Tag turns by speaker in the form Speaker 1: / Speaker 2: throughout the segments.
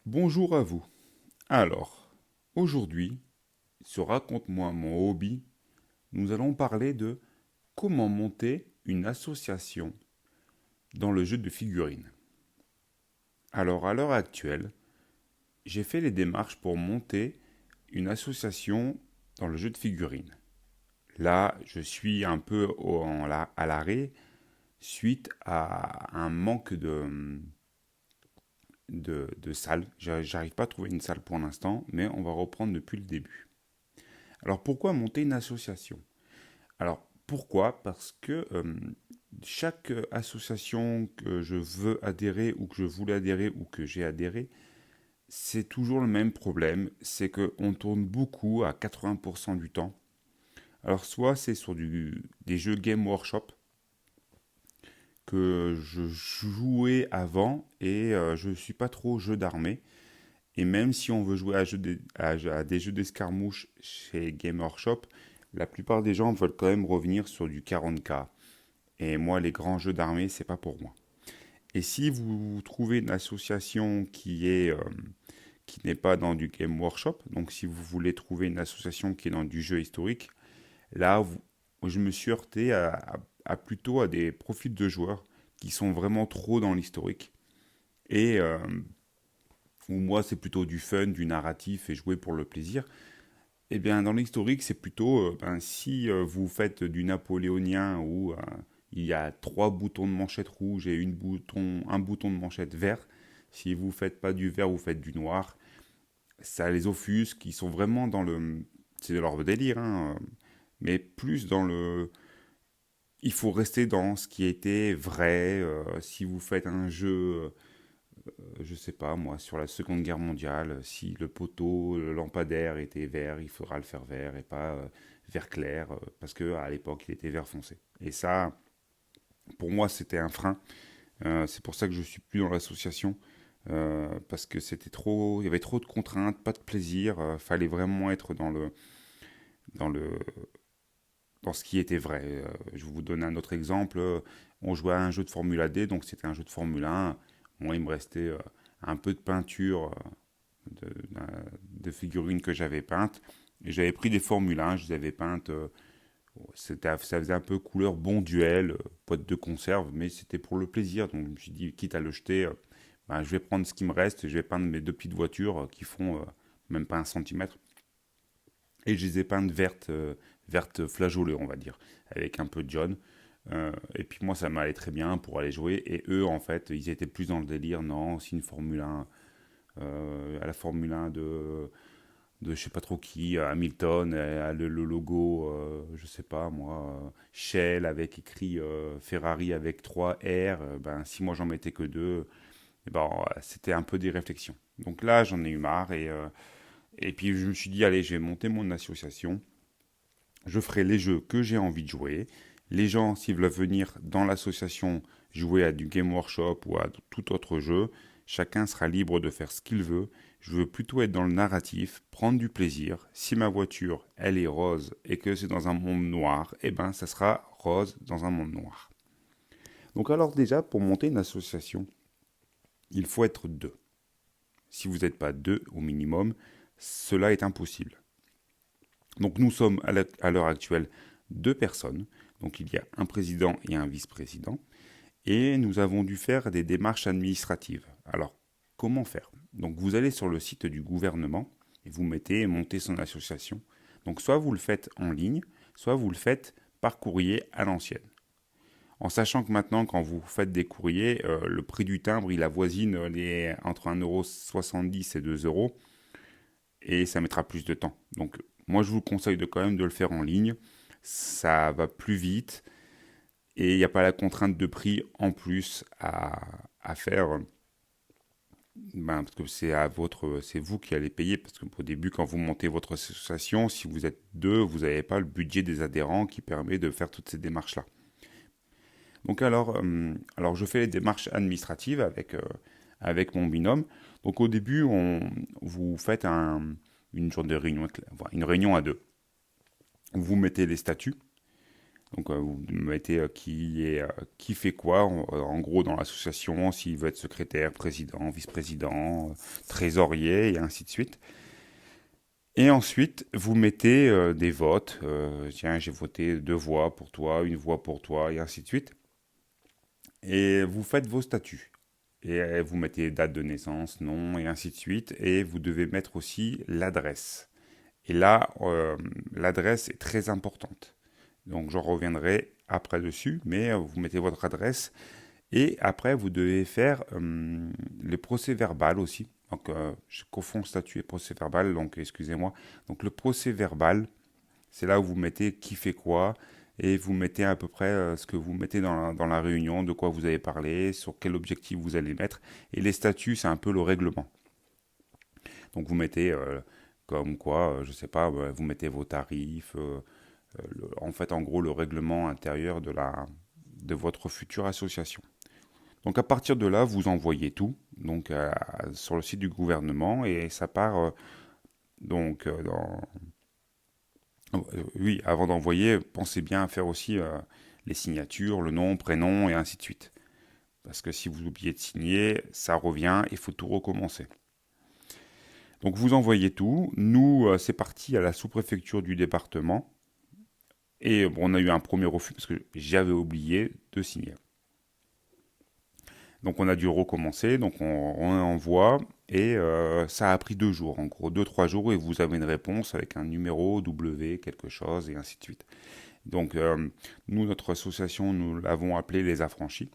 Speaker 1: Bonjour à vous. Alors, aujourd'hui, sur Raconte-moi mon hobby, nous allons parler de comment monter une association dans le jeu de figurines. Alors, à l'heure actuelle, j'ai fait les démarches pour monter une association dans le jeu de figurines. Là, je suis un peu à l'arrêt suite à un manque de salles. J'arrive pas à trouver une salle pour l'instant, mais on va reprendre depuis le début. Alors pourquoi monter une association? Alors pourquoi? Parce que chaque association que je veux adhérer ou que je voulais adhérer ou que j'ai adhéré, c'est toujours le même problème, c'est qu'on tourne beaucoup à 80% du temps. Alors soit c'est sur des jeux Game Workshop que je jouais avant et je ne suis pas trop jeu d'armée. Et même si on veut jouer à des jeux d'escarmouche chez Game Workshop, la plupart des gens veulent quand même revenir sur du 40K. Et moi, les grands jeux d'armée, c'est pas pour moi. Et si vous trouvez une association qui n'est pas dans du Game Workshop, donc si vous voulez trouver une association qui est dans du jeu historique, là, je me suis heurté plutôt à des profils de joueurs qui sont vraiment trop dans l'historique. Et où moi, c'est plutôt du fun, du narratif et jouer pour le plaisir. Eh bien, dans l'historique, c'est plutôt si vous faites du napoléonien où il y a trois boutons de manchette rouge et un bouton de manchette vert. Si vous faites pas du vert, vous faites du noir. Ça les offusque, qui sont vraiment dans le. C'est de leur délire, hein, mais plus dans le. Il faut rester dans ce qui était vrai. Si vous faites un jeu je sais pas moi, sur la Seconde Guerre mondiale, si le poteau, le lampadaire était vert, il faudra le faire vert et pas vert clair, parce que à l'époque il était vert foncé. Et ça, pour moi, c'était un frein. C'est pour ça que je suis plus dans l'association, parce que c'était trop, il y avait trop de contraintes, pas de plaisir. Fallait vraiment être dans le, dans ce qui était vrai. Je vais vous donner un autre exemple. On jouait à un jeu de Formule D, donc c'était un jeu de Formule 1. Moi, il me restait un peu de peinture de figurines que j'avais peintes. Et j'avais pris des Formule 1, je les avais peintes. Ça faisait un peu couleur bon duel, pote de conserve, mais c'était pour le plaisir. Donc je me suis dit, quitte à le jeter, ben, je vais prendre ce qui me reste et je vais peindre mes deux petites voitures qui font même pas un centimètre. Et je les ai peintes vertes flageolées, on va dire, avec un peu de jaune. Et puis moi, ça m'allait très bien pour aller jouer. Et eux, en fait, ils étaient plus dans le délire. Non, c'est une Formule 1. À la Formule 1 de je sais pas trop qui, Hamilton, le logo, je sais pas moi, Shell avec écrit Ferrari avec 3 R. Ben, si moi j'en mettais que 2, eh ben, c'était un peu des réflexions. Donc là, j'en ai eu marre et puis je me suis dit, allez, je vais monter mon association. Je ferai les jeux que j'ai envie de jouer. Les gens, s'ils veulent venir dans l'association jouer à du Game Workshop ou à tout autre jeu, chacun sera libre de faire ce qu'il veut. Je veux plutôt être dans le narratif, prendre du plaisir. Si ma voiture, elle est rose et que c'est dans un monde noir, eh ben, ça sera rose dans un monde noir. Donc alors déjà, pour monter une association, il faut être deux. Si vous n'êtes pas deux au minimum, cela est impossible. Donc nous sommes à l'heure actuelle deux personnes. Donc il y a un président et un vice-président. Et nous avons dû faire des démarches administratives. Alors, comment faire? Donc vous allez sur le site du gouvernement et vous mettez monter son association. Donc soit vous le faites en ligne, soit vous le faites par courrier à l'ancienne. En sachant que maintenant, quand vous faites des courriers, le prix du timbre, il avoisine entre 1,70 € et 2 € et ça mettra plus de temps. Donc moi, je vous conseille quand même de le faire en ligne. Ça va plus vite et il n'y a pas la contrainte de prix en plus à faire. Ben, parce que c'est vous qui allez payer. Parce qu'au début, quand vous montez votre association, si vous êtes deux, vous n'avez pas le budget des adhérents qui permet de faire toutes ces démarches-là. Donc alors je fais les démarches administratives avec mon binôme. Donc au début, vous faites une sorte de réunion, une réunion à deux. Vous mettez les statuts. Donc vous mettez qui fait quoi, en gros dans l'association, s'il veut être secrétaire, président, vice-président, trésorier, et ainsi de suite. Et ensuite, vous mettez des votes. Tiens, j'ai voté 2 voix pour toi, 1 voix pour toi, et ainsi de suite. Et vous faites vos statuts. Et vous mettez date de naissance, nom, et ainsi de suite. Et vous devez mettre aussi l'adresse. Et là, l'adresse est très importante. Donc, j'en reviendrai après dessus, mais vous mettez votre adresse. Et après, vous devez faire le procès verbal aussi. Donc, je confonds statut et procès verbal, donc excusez-moi. Donc, le procès verbal, c'est là où vous mettez qui fait quoi, et vous mettez à peu près ce que vous mettez dans la réunion, de quoi vous avez parlé, sur quel objectif vous allez mettre. Et les statuts, c'est un peu le règlement. Donc, vous mettez comme quoi, je sais pas, vous mettez vos tarifs, en fait, en gros, le règlement intérieur de votre future association. Donc à partir de là, vous envoyez tout donc sur le site du gouvernement et ça part donc oui, avant d'envoyer, pensez bien à faire aussi les signatures, le nom, prénom et ainsi de suite. Parce que si vous oubliez de signer, ça revient, il faut tout recommencer. Donc vous envoyez tout. Nous, c'est parti à la sous-préfecture du département. Et bon, on a eu un premier refus parce que j'avais oublié de signer. Donc on a dû recommencer, donc on envoie et ça a pris 2 jours, en gros 2-3 jours et vous avez une réponse avec un numéro W quelque chose et ainsi de suite. Donc nous notre association nous l'avons appelée les affranchis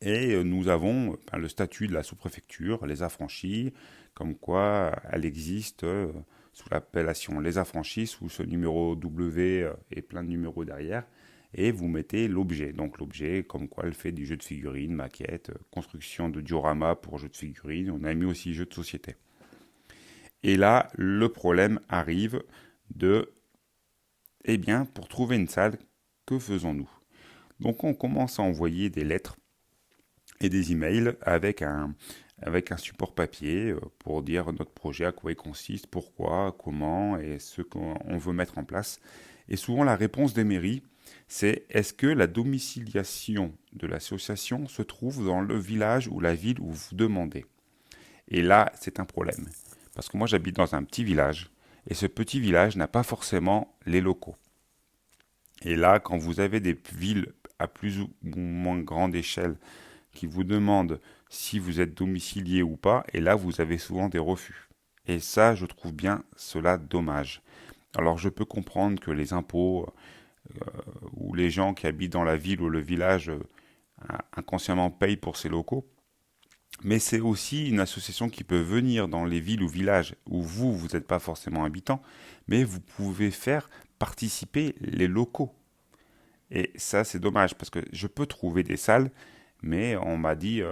Speaker 1: et nous avons le statut de la sous-préfecture, les affranchis, comme quoi elle existe sous l'appellation les affranchis, sous ce numéro W et plein de numéros derrière et vous mettez l'objet. Donc l'objet, comme quoi elle fait du jeu de figurines, maquette, construction de diorama pour jeu de figurines. On a mis aussi jeu de société. Et là, le problème arrive de, eh bien, pour trouver une salle, que faisons-nous? Donc on commence à envoyer des lettres et des emails avec un support papier pour dire notre projet, à quoi il consiste, pourquoi, comment et ce qu'on veut mettre en place. Et souvent la réponse des mairies, c'est est-ce que la domiciliation de l'association se trouve dans le village ou la ville où vous demandez? Et là, c'est un problème. Parce que moi, j'habite dans un petit village, et ce petit village n'a pas forcément les locaux. Et là, quand vous avez des villes à plus ou moins grande échelle qui vous demandent si vous êtes domicilié ou pas, et là, vous avez souvent des refus. Et ça, je trouve bien cela dommage. Alors, je peux comprendre que les impôts où les gens qui habitent dans la ville ou le village inconsciemment payent pour ces locaux. Mais c'est aussi une association qui peut venir dans les villes ou villages où vous n'êtes pas forcément habitant, mais vous pouvez faire participer les locaux. Et ça, c'est dommage parce que je peux trouver des salles, mais on m'a dit,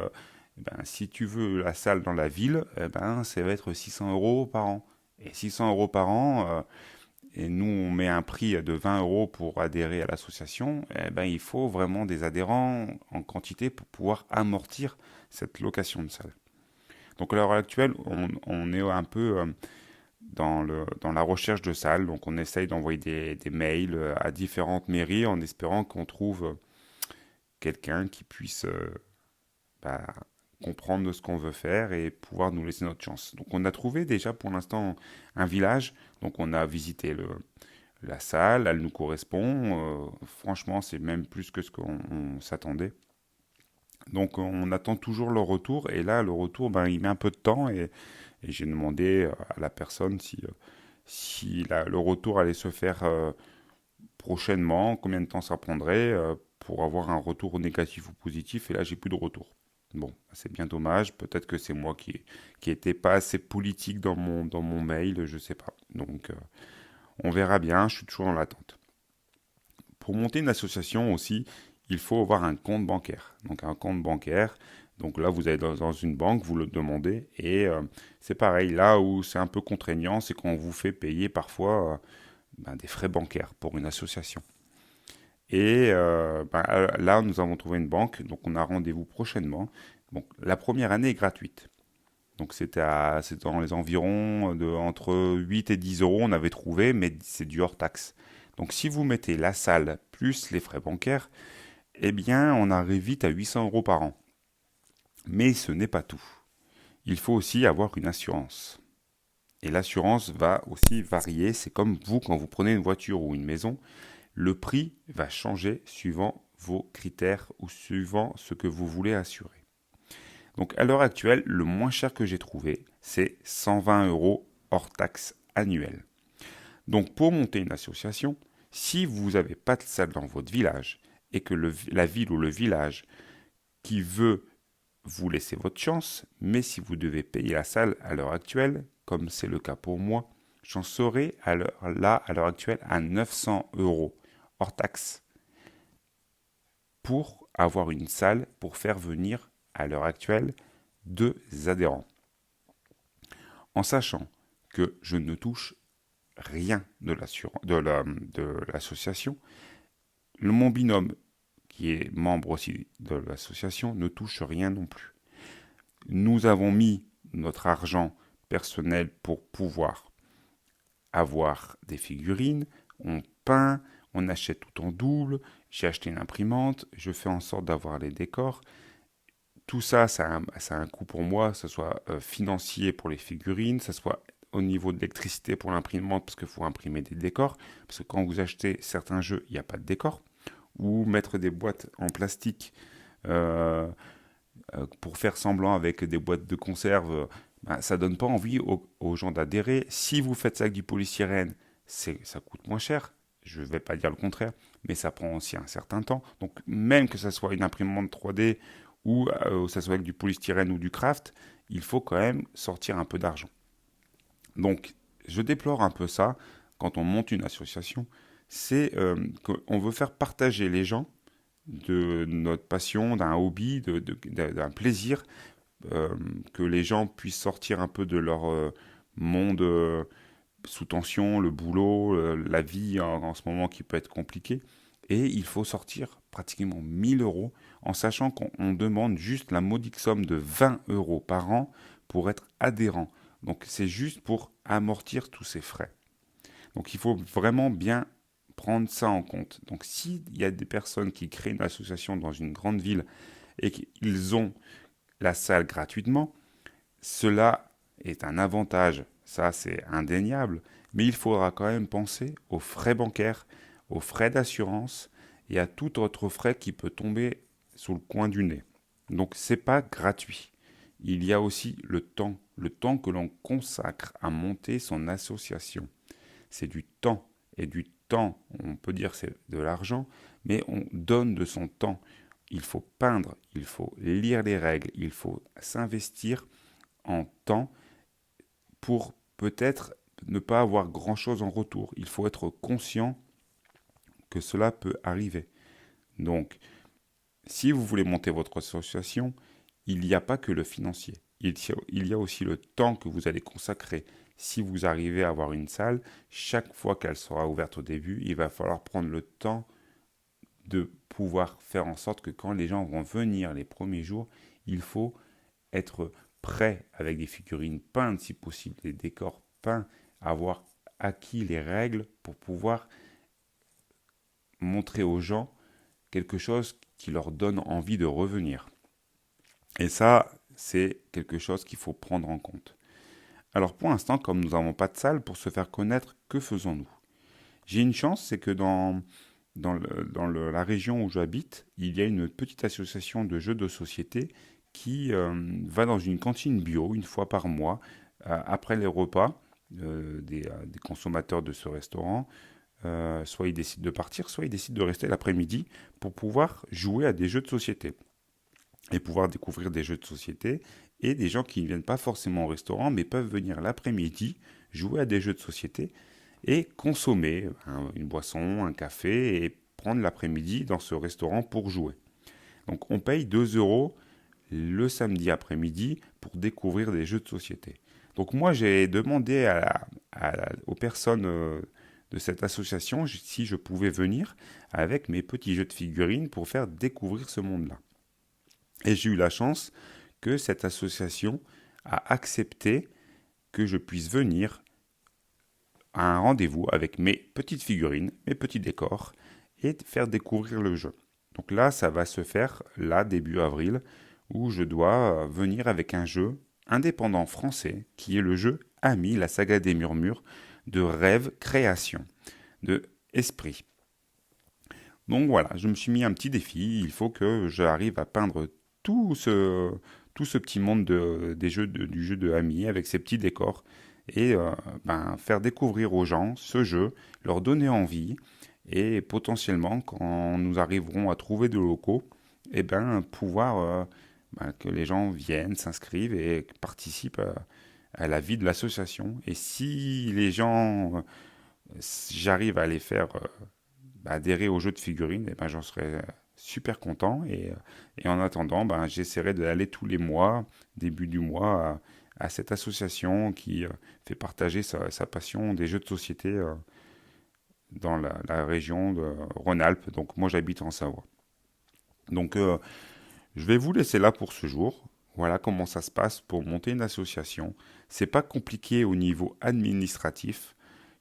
Speaker 1: si tu veux la salle dans la ville, ça va être 600 euros par an. Et 600 euros par an, et nous on met un prix de 20 euros pour adhérer à l'association, il faut vraiment des adhérents en quantité pour pouvoir amortir cette location de salle. Donc à l'heure actuelle, on est un peu dans la recherche de salles, donc on essaye d'envoyer des mails à différentes mairies en espérant qu'on trouve quelqu'un qui puisse bah, comprendre ce qu'on veut faire et pouvoir nous laisser notre chance. Donc on a trouvé déjà pour l'instant un village, donc on a visité la salle, elle nous correspond, franchement c'est même plus que ce qu'on s'attendait. Donc on attend toujours le retour et là le retour il met un peu de temps et j'ai demandé à la personne si le retour allait se faire prochainement, combien de temps ça prendrait pour avoir un retour négatif ou positif et là j'ai plus de retour. Bon, c'est bien dommage. Peut-être que c'est moi qui était pas assez politique dans mon mail, je sais pas. Donc, on verra bien. Je suis toujours dans l'attente. Pour monter une association aussi, il faut avoir un compte bancaire. Donc, un compte bancaire. Donc là, vous allez dans une banque, vous le demandez. Et c'est pareil. Là où c'est un peu contraignant, c'est qu'on vous fait payer parfois des frais bancaires pour une association. Et là, nous avons trouvé une banque, donc on a rendez-vous prochainement. Donc, la première année est gratuite. Donc c'est dans les environs entre 8 et 10 euros, on avait trouvé, mais c'est du hors taxe. Donc si vous mettez la salle plus les frais bancaires, eh bien on arrive vite à 800 € par an. Mais ce n'est pas tout. Il faut aussi avoir une assurance. Et l'assurance va aussi varier. C'est comme vous quand vous prenez une voiture ou une maison. Le prix va changer suivant vos critères ou suivant ce que vous voulez assurer. Donc à l'heure actuelle, le moins cher que j'ai trouvé, c'est 120 € hors taxe annuelle. Donc pour monter une association, si vous n'avez pas de salle dans votre village et que la ville ou le village qui veut vous laisser votre chance, mais si vous devez payer la salle à l'heure actuelle, comme c'est le cas pour moi, j'en serai à l'heure actuelle à 900 € hors taxe pour avoir une salle pour faire venir à l'heure actuelle 2 adhérents. En sachant que je ne touche rien de l'association, mon binôme qui est membre aussi de l'association ne touche rien non plus. Nous avons mis notre argent personnel pour pouvoir avoir des figurines, on peint, on achète tout en double, j'ai acheté une imprimante, je fais en sorte d'avoir les décors. Tout ça, ça a un coût pour moi, que ce soit financier pour les figurines, que ce soit au niveau de l'électricité pour l'imprimante, parce qu'il faut imprimer des décors, parce que quand vous achetez certains jeux, il n'y a pas de décor, ou mettre des boîtes en plastique pour faire semblant avec des boîtes de conserve, ça donne pas envie aux gens d'adhérer. Si vous faites ça avec du polystyrène, ça coûte moins cher. Je ne vais pas dire le contraire, mais ça prend aussi un certain temps. Donc même que ce soit une imprimante 3D ou que ce soit avec du polystyrène ou du craft, il faut quand même sortir un peu d'argent. Donc je déplore un peu ça quand on monte une association, c'est qu'on veut faire partager les gens de notre passion, d'un hobby, d'un plaisir, que les gens puissent sortir un peu de leur monde sous tension, le boulot, la vie en ce moment qui peut être compliquée. Et il faut sortir pratiquement 1000 € en sachant qu'on demande juste la modique somme de 20 € par an pour être adhérent. Donc c'est juste pour amortir tous ces frais. Donc il faut vraiment bien prendre ça en compte. Donc s'il y a des personnes qui créent une association dans une grande ville et qu'ils ont la salle gratuitement, cela est un avantage, ça c'est indéniable, mais il faudra quand même penser aux frais bancaires, aux frais d'assurance et à tout autre frais qui peut tomber sous le coin du nez. Donc c'est pas gratuit. Il y a aussi le temps que l'on consacre à monter son association. C'est du temps, et du temps, on peut dire c'est de l'argent, mais on donne de son temps. Il faut peindre, il faut lire les règles, il faut s'investir en temps pour peut-être ne pas avoir grand-chose en retour. Il faut être conscient que cela peut arriver. Donc, si vous voulez monter votre association, il n'y a pas que le financier. Il y a aussi le temps que vous allez consacrer. Si vous arrivez à avoir une salle, chaque fois qu'elle sera ouverte au début, il va falloir prendre le temps de pouvoir faire en sorte que quand les gens vont venir les premiers jours, il faut être prêt avec des figurines peintes si possible, des décors peints, avoir acquis les règles pour pouvoir montrer aux gens quelque chose qui leur donne envie de revenir. Et ça, c'est quelque chose qu'il faut prendre en compte. Alors pour l'instant, comme nous n'avons pas de salle pour se faire connaître, que faisons-nous? J'ai une chance, c'est que la région où j'habite, il y a une petite association de jeux de société qui va dans une cantine bio une fois par mois, après les repas des consommateurs de ce restaurant. Soit ils décident de partir, soit ils décident de rester l'après-midi pour pouvoir jouer à des jeux de société et pouvoir découvrir des jeux de société et des gens qui ne viennent pas forcément au restaurant mais peuvent venir l'après-midi jouer à des jeux de société et consommer une boisson, un café et prendre l'après-midi dans ce restaurant pour jouer. Donc on paye 2 € le samedi après-midi pour découvrir des jeux de société. Donc moi j'ai demandé aux personnes de cette association si je pouvais venir avec mes petits jeux de figurines pour faire découvrir ce monde-là. Et j'ai eu la chance que cette association a accepté que je puisse venir un rendez-vous avec mes petites figurines, mes petits décors, et faire découvrir le jeu. Donc là, ça va se faire là, début avril, où je dois venir avec un jeu indépendant français, qui est le jeu Ami, la saga des murmures, de rêve, création, de esprit. Donc voilà, je me suis mis un petit défi, il faut que j'arrive à peindre tout ce, tout ce petit monde du jeu de Ami avec ses petits décors et faire découvrir aux gens ce jeu, leur donner envie et potentiellement quand nous arriverons à trouver de locaux, pouvoir que les gens viennent, s'inscrivent et participent à la vie de l'association. Et si les gens, j'arrive à les faire adhérer au jeu de figurines, j'en serais super content. Et en attendant, j'essaierai d'aller tous les mois, début du mois, à cette association qui fait partager sa passion des jeux de société dans la région de Rhône-Alpes. Donc moi j'habite en Savoie. Donc je vais vous laisser là pour ce jour. Voilà comment ça se passe pour monter une association. C'est pas compliqué au niveau administratif.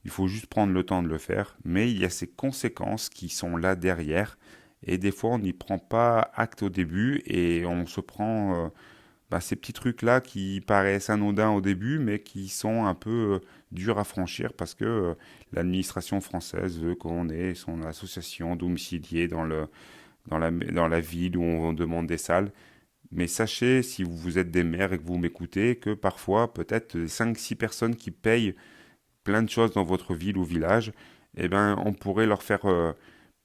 Speaker 1: Il faut juste prendre le temps de le faire. Mais il y a ces conséquences qui sont là derrière. Et des fois, on n'y prend pas acte au début et on se prend ces petits trucs-là qui paraissent anodins au début, mais qui sont un peu durs à franchir parce que l'administration française veut qu'on ait son association domiciliée dans la ville où on demande des salles. Mais sachez, si vous êtes des maires et que vous m'écoutez, que parfois, peut-être 5-6 personnes qui payent plein de choses dans votre ville ou village, on pourrait leur faire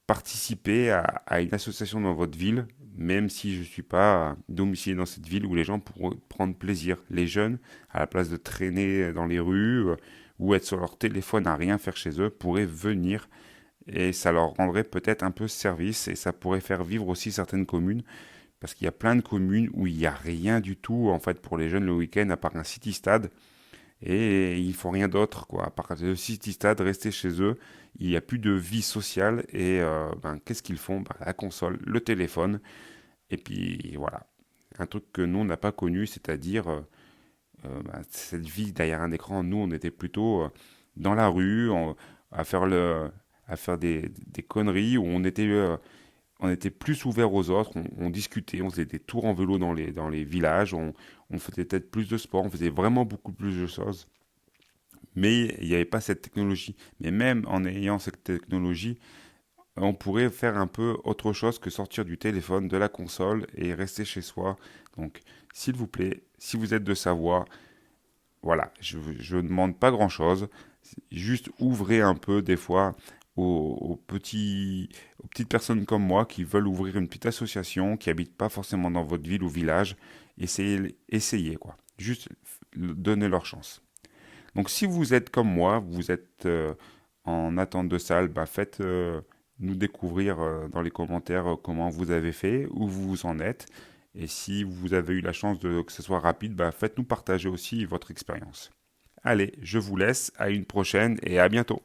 Speaker 1: participer à une association dans votre ville, même si je ne suis pas domicilié dans cette ville où les gens pourront prendre plaisir. Les jeunes, à la place de traîner dans les rues ou être sur leur téléphone à rien faire chez eux, pourraient venir et ça leur rendrait peut-être un peu service et ça pourrait faire vivre aussi certaines communes parce qu'il y a plein de communes où il n'y a rien du tout en fait pour les jeunes le week-end à part un city stade et ils font rien d'autre quoi à part le city stade rester chez eux. Il n'y a plus de vie sociale et qu'est-ce qu'ils font? La console, le téléphone et puis voilà, un truc que nous on n'a pas connu, c'est-à-dire cette vie derrière un écran. Nous on était plutôt dans la rue à faire à faire des conneries où on était plus ouvert aux autres, on discutait, on faisait des tours en vélo dans les villages, on faisait peut-être plus de sport, on faisait vraiment beaucoup plus de choses. Mais il n'y avait pas cette technologie. Mais même en ayant cette technologie, on pourrait faire un peu autre chose que sortir du téléphone, de la console et rester chez soi. Donc, s'il vous plaît, si vous êtes de Savoie, voilà, je ne demande pas grand-chose. Juste ouvrez un peu des fois aux petites personnes comme moi qui veulent ouvrir une petite association, qui habitent pas forcément dans votre ville ou village. Essayez quoi. Juste donnez leur chance. Donc si vous êtes comme moi, vous êtes en attente de salle, faites nous découvrir dans les commentaires comment vous avez fait, où vous en êtes. Et si vous avez eu la chance que ce soit rapide, faites-nous partager aussi votre expérience. Allez, je vous laisse, à une prochaine et à bientôt.